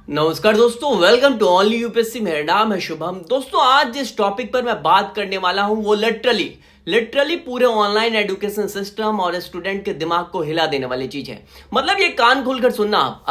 नमस्कार दोस्तों, welcome to only UPSC. मेरा नाम है शुभम। दोस्तों, आज जिस टॉपिक पर मैं बात करने वाला हूं वो लिटरली पूरे ऑनलाइन एजुकेशन सिस्टम और स्टूडेंट के दिमाग को हिला देने वाली चीज है। मतलब ये कान खोलकर सुनना आप।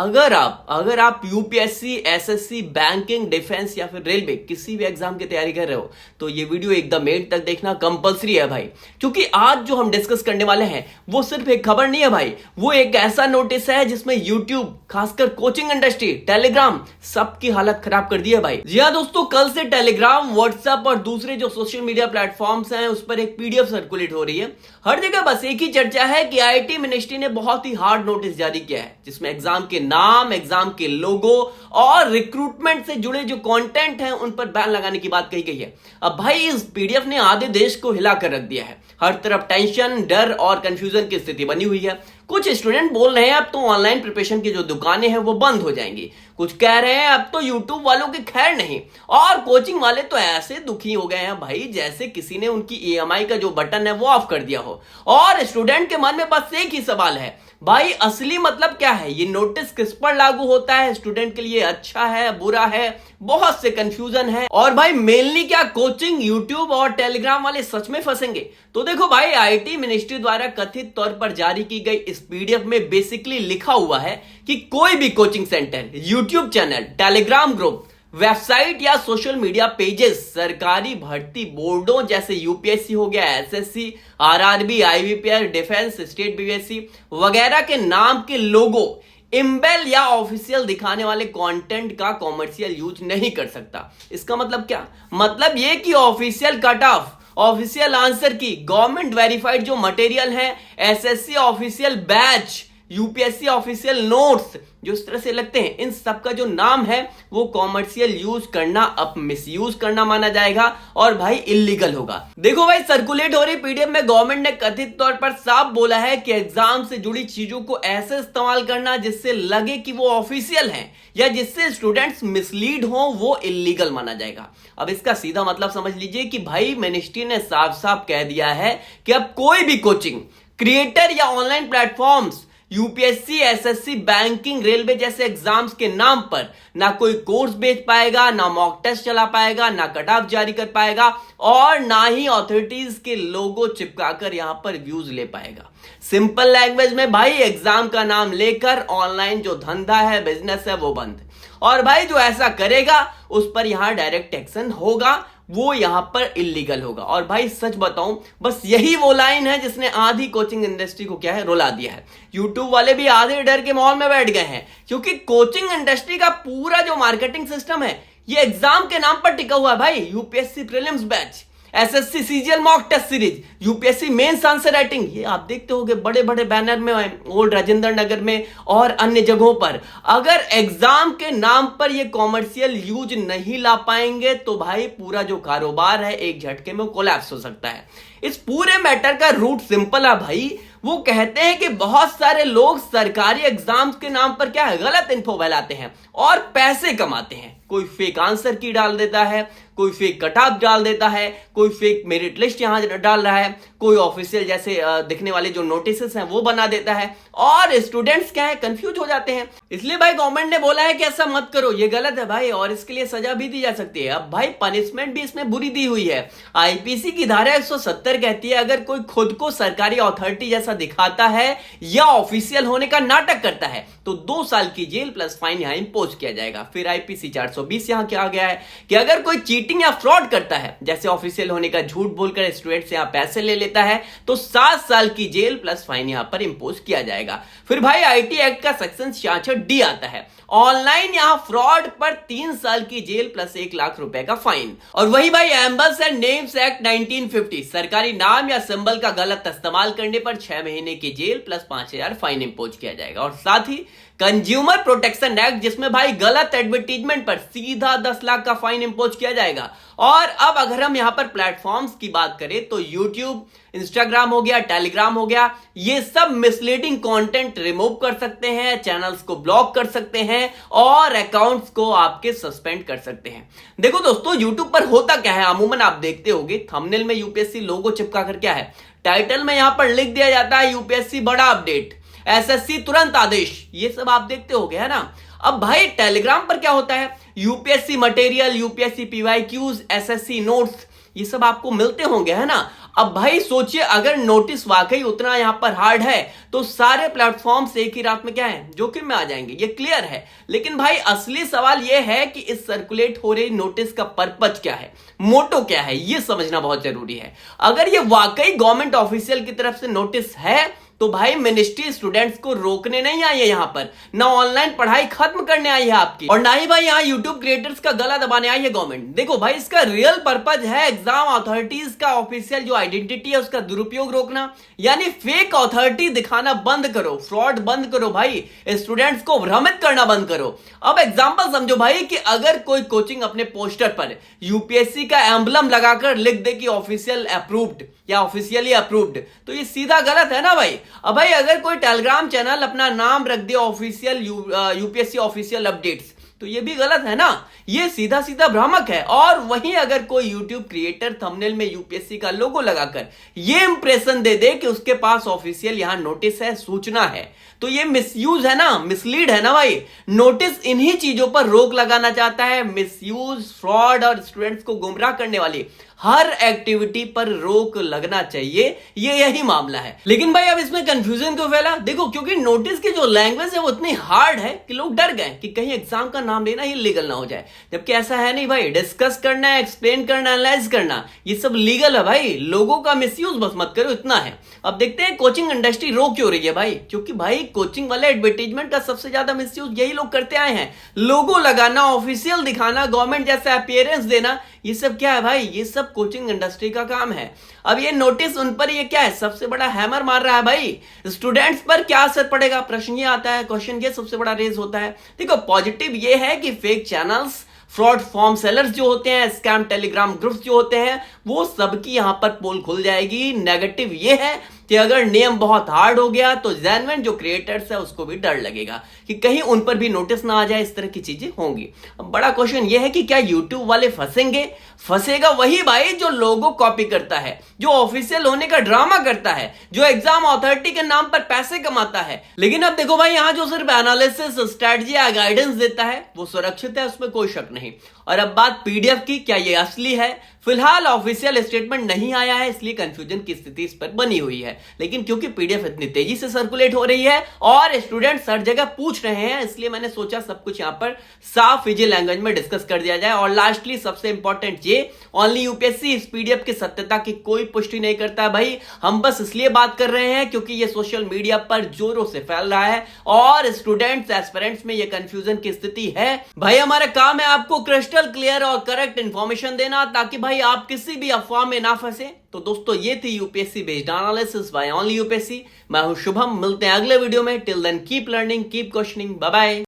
अगर आप यूपीएससी, एसएससी, बैंकिंग, डिफेंस या फिर रेलवे किसी भी एग्जाम की तैयारी कर रहे हो तो ये वीडियो एकदम एंड तक देखना कंपलसरी है भाई। क्योंकि आज जो हम डिस्कस करने वाले हैं वो सिर्फ एक खबर नहीं है भाई, वो एक ऐसा नोटिस है जिसमें यूट्यूब, खासकर कोचिंग इंडस्ट्री, टेलीग्राम सबकी हालत खराब कर दी है भाई। जी हाँ दोस्तों, कल से टेलीग्राम, व्हाट्सएप और दूसरे जो सोशल मीडिया प्लेटफॉर्म्स हैं उस पर एक पीडीएफ सर्कुलेट हो रही है। हर जगह बस एक ही चर्चा है कि आईटी मिनिस्ट्री ने बहुत ही हार्ड नोटिस जारी किया है जिसमें एग्जाम के नाम, एग्जाम के लोगो और रिक्रूटमेंट से जुड़े जो कंटेंट हैं उन पर बैन लगाने की बात कही गई है। अब भाई इस पीडीएफ ने आधे देश को हिला कर रख दिया है। हर तरफ टेंशन, डर और कंफ्यूजन की स्थिति बनी हुई है। कुछ स्टूडेंट बोल रहे हैं अब तो ऑनलाइन प्रिपरेशन की जो दुकानें हैं वो बंद हो जाएंगी। कुछ कह रहे हैं अब तो यूट्यूब वालों की खैर नहीं। और कोचिंग वाले तो ऐसे दुखी हो गए हैं भाई जैसे किसी ने उनकी ईएमआई का जो बटन है वो ऑफ कर दिया हो। और स्टूडेंट के मन में बस एक ही सवाल है, भाई असली मतलब क्या है? ये नोटिस किस पर लागू होता है? स्टूडेंट के लिए अच्छा है, बुरा है? बहुत से कंफ्यूजन है। और भाई मेनली क्या कोचिंग, यूट्यूब और टेलीग्राम वाले सच में फंसेंगे? तो देखो भाई, आईटी मिनिस्ट्री द्वारा कथित तौर पर जारी की गई इस पीडीएफ में बेसिकली लिखा हुआ है कि कोई भी coaching centre, YouTube channel, Telegram group, website या सोशल मीडिया पेजेस सरकारी भर्ती बोर्डों जैसे यूपीएससी हो गया, SSC, RRB, IBPS, defence, state BPSC वगैरह के नाम के लोगो, इम्बेल या ऑफिशियल दिखाने वाले कंटेंट का कॉमर्शियल यूज नहीं कर सकता। इसका मतलब क्या? मतलब ये कि official cut off, official answer की, गवर्नमेंट वेरीफाइड जो मटेरियल है, SSC official batch, UPSC official notes जो इस तरह से लगते हैं, इन सब का जो नाम है वो कॉमर्शियल यूज करना अब मिसयूज करना माना जाएगा और भाई इलीगल होगा। देखो भाई, सर्कुलेट हो रही पीडीएफ में गवर्नमेंट ने कथित तौर पर साफ बोला है कि एग्जाम से जुड़ी चीजों को ऐसे इस्तेमाल करना जिससे लगे कि वो ऑफिशियल है या जिससे स्टूडेंट्स मिसलीड हो, वो इलीगल माना जाएगा। अब इसका सीधा मतलब समझ लीजिए कि भाई मिनिस्ट्री ने साफ साफ कह दिया है कि अब कोई भी कोचिंग, क्रिएटर या online platforms UPSC, SSC, banking, railway जैसे एग्जाम्स के नाम पर ना कोई कोर्स बेच पाएगा, ना मॉक टेस्ट चला पाएगा, ना कट ऑफ जारी कर पाएगा और ना ही अथॉरिटीज के लोगो चिपकाकर यहां पर व्यूज ले पाएगा। सिंपल लैंग्वेज में भाई, एग्जाम का नाम लेकर ऑनलाइन जो धंधा है, बिजनेस है, वो बंद। और भाई जो ऐसा करेगा उस पर यहां डायरेक्ट एक्शन होगा, वो यहां पर इलीगल होगा। और भाई सच बताऊं, बस यही वो लाइन है जिसने आधी कोचिंग इंडस्ट्री को क्या है, रुला दिया है। यूट्यूब वाले भी आधे डर के माहौल में बैठ गए हैं क्योंकि कोचिंग इंडस्ट्री का पूरा जो मार्केटिंग सिस्टम है ये एग्जाम के नाम पर टिका हुआ है भाई। UPSC prelims batch, SSC CGL mock test series, UPSC mains answer writing, ये आप देखते होंगे बड़े बड़े बैनर में, ओल्ड राजेंद्र नगर में और अन्य जगहों पर। अगर एग्जाम के नाम पर ये कॉमर्शियल यूज नहीं ला पाएंगे तो भाई पूरा जो कारोबार है एक झटके में कोलैप्स हो सकता है। इस पूरे मैटर का रूट सिंपल है भाई। वो कहते हैं कि बहुत सारे लोग सरकारी एग्जाम्स के नाम पर क्या है, गलत इन्फो फैलाते हैं और पैसे कमाते हैं। कोई फेक आंसर की डाल देता है, कोई फेक कट ऑफ डाल देता है, कोई फेक मेरिट लिस्ट यहां डाल रहा है, कोई ऑफिशियल जैसे दिखने वाले जो नोटिस हैं वो बना देता है और स्टूडेंट्स क्या है, कंफ्यूज हो जाते हैं। इसलिए भाई गवर्नमेंट ने बोला है कि ऐसा मत करो, ये गलत है भाई और इसके लिए सजा भी दी जा सकती है। अब भाई पनिशमेंट भी इसमें बुरी दी हुई है। आईपीसी की धारा 170 कहती है अगर कोई खुद को सरकारी अथॉरिटी जैसा दिखाता है या ऑफिशियल होने का नाटक करता है तो 2 साल की जेल प्लस फाइन यहां इंपोज किया जाएगा। फिर आईपीसी 420 यहां क्या आ गया है कि अगर कोई चीटिंग या फ्रॉड करता है, जैसे ऑफिशियल होने का झूठ बोलकर स्टूडेंट से यहां पैसे ले लेता है, तो 7 साल की जेल प्लस फाइन यहां पर इंपोज किया जाएगा। फिर भाई आईटी एक्ट का सेक्शन 66D आता है, ऑनलाइन यहां फ्रॉड पर 3 साल की जेल प्लस 1 लाख रुपए का फाइन। और वही भाई एम्बल्स एंड नेम्स एक्ट 1950, सरकारी नाम या सिंबल का गलत इस्तेमाल करने पर 6 महीने की जेल प्लस 5,000 फाइन इंपोज किया जाएगा। और साथ ही कंज्यूमर प्रोटेक्शन एक्ट, जिसमें भाई गलत एडवर्टीजमेंट पर सीधा 10 लाख का फाइन इंपोज किया जाएगा। और अब अगर हम यहां पर प्लेटफॉर्म्स की बात करें तो यूट्यूब, इंस्टाग्राम हो गया, टेलीग्राम हो गया, ये सब मिसलीडिंग कंटेंट रिमूव कर सकते हैं, चैनल्स को ब्लॉक कर सकते हैं और अकाउंट्स को आपके सस्पेंड कर सकते हैं। देखो दोस्तों, यूट्यूब पर होता क्या है, अमूमन आप देखते होंगे थंबनेल में यूपीएससी लोगो चिपका कर क्या है, टाइटल में यहां पर लिख दिया जाता है यूपीएससी बड़ा अपडेट, एसएससी तुरंत आदेश, ये सब आप देखते होंगे है ना। अब भाई टेलीग्राम पर क्या होता है, UPSC material, UPSC PYQs, SSC notes, ये सब आपको मिलते होंगे, है ना। अब भाई सोचिए, अगर नोटिस वाकई उतना यहां पर हार्ड है तो सारे प्लेटफॉर्म्स एक ही रात में क्या है, जोखिम में आ जाएंगे, ये क्लियर है। लेकिन भाई असली सवाल ये है कि इस सर्कुलेट हो रही नोटिस का पर्पज क्या है, मोटो क्या है, ये समझना बहुत जरूरी है। अगर ये वाकई गवर्नमेंट ऑफिशियल की तरफ से नोटिस है तो भाई मिनिस्ट्री स्टूडेंट्स को रोकने नहीं आई है यहां पर, ना ऑनलाइन पढ़ाई खत्म करने आई है आपकी, और ना ही भाई यहां यूट्यूब क्रिएटर्स का गला दबाने आई है गवर्नमेंट। देखो भाई, इसका रियल पर्पज है एग्जाम अथॉरिटीज का ऑफिशियल जो आइडेंटिटी है उसका दुरुपयोग रोकना, यानी फेक अथॉरिटी दिखाना बंद करो, फ्रॉड बंद करो भाई, स्टूडेंट्स को भ्रमित करना बंद करो। अब एग्जांपल समझो भाई कि अगर कोई कोचिंग अपने पोस्टर पर यूपीएससी का एम्बलम लगाकर लिख दे कि ऑफिशियल अप्रूव्ड या ऑफिशियली अप्रूव्ड, तो ये सीधा गलत है ना भाई। अब भाई अगर कोई टेलीग्राम चैनल अपना नाम रख दे ऑफिशियल यूपीएससी ऑफिशियल अपडेट्स, तो ये भी गलत है ना, ये सीधा सीधा भ्रामक है। और वहीं अगर कोई यूट्यूब क्रिएटर थंबनेल में यूपीएससी का लोगो लगाकर ये इंप्रेशन दे दे कि उसके पास ऑफिशियल यहां नोटिस है, सूचना है, तो ये मिसयूज है ना, मिसलीड है ना भाई। नोटिस इन्हीं चीजों पर रोक लगाना चाहता है, मिसयूज, फ्रॉड और स्टूडेंट्स को गुमराह करने वाली हर एक्टिविटी पर रोक लगना चाहिए, ये यही मामला है। लेकिन भाई अब इसमें कंफ्यूजन क्यों फैला, देखो क्योंकि नोटिस की जो लैंग्वेज है वो इतनी हार्ड है कि लोग डर गए कि कहीं एग्जाम का नाम लेना ही लीगल ना हो जाए, जबकि ऐसा है नहीं भाई। डिस्कस करना है, एक्सप्लेन करना, एनालाइज करना, ये सब लीगल है भाई, लोगों का मिसयूज बस मत करो, इतना है। अब देखते हैं कोचिंग इंडस्ट्री रो क्यों रही है भाई, क्योंकि भाई कोचिंग वाले एडवर्टीजमेंट का सबसे ज्यादा मिसयूज यही लोग करते आए हैं, लोगो लगाना, ऑफिशियल दिखाना, गवर्नमेंट जैसा अपीयरेंस देना, ये सब क्या है भाई, ये सब कोचिंग इंडस्ट्री का काम है। अब ये नोटिस उन पर ये क्या है, सबसे बड़ा हैमर मार रहा है भाई। स्टूडेंट्स पर क्या असर पड़ेगा, प्रश्न ये आता है, क्वेश्चन ये सबसे बड़ा रेज होता है। देखो पॉजिटिव ये है कि fake channels, fraud form sellers जो होते हैं, स्कैम टेलीग्राम ग्रुप्स जो होते हैं, वो सबकी यहां पर पोल खुल जाएगी। नेगेटिव ये है कि अगर नियम बहुत हार्ड हो गया तो जेन्युइन जो क्रिएटर्स है उसको भी डर लगेगा कि कहीं उन पर भी नोटिस ना आ जाए, इस तरह की चीजें होंगी। अब बड़ा क्वेश्चन ये है कि क्या यूट्यूब वाले फंसेंगे, फंसेगा वही भाई जो लोगो कॉपी करता है, जो ऑफिशियल होने का ड्रामा करता है, जो एग्जाम अथॉरिटी के नाम पर पैसे कमाता है। लेकिन अब देखो भाई, यहां जो सिर्फ एनालिसिस, स्ट्रेटजी या गाइडेंस देता है वो सुरक्षित है, उसमें कोई शक नहीं। और अब बात पीडीएफ की, क्या ये असली है? फिलहाल ऑफिशियल स्टेटमेंट नहीं आया है, इसलिए कंफ्यूजन की स्थिति इस पर बनी हुई है। लेकिन क्योंकि पीडीएफ इतनी तेजी से सर्कुलेट हो रही है और स्टूडेंट्स हर जगह पूछ रहे हैं, इसलिए मैंने सोचा सब कुछ यहां पर साफ इजी लैंग्वेज में डिस्कस कर दिया जाए। और लास्टली सबसे इंपॉर्टेंट ये, ओनली यूपीएससी इस पीडीएफ की सत्यता की कोई पुष्टि नहीं करता है भाई। हम बस इसलिए बात कर रहे हैं क्योंकि ये सोशल मीडिया पर जोरों से फैल रहा है और स्टूडेंट्स, एस्पिरेंट्स में ये कंफ्यूजन की स्थिति है। भाई हमारा काम है आपको क्रिस्टल क्लियर और करेक्ट इंफॉर्मेशन देना, ताकि भाई आप किसी भी अफवाह में ना फंसे। तो दोस्तों ये थी UPSC based analysis by only UPSC. मैं हूं शुभम, मिलते हैं अगले वीडियो में। Till then keep learning, keep questioning, bye bye.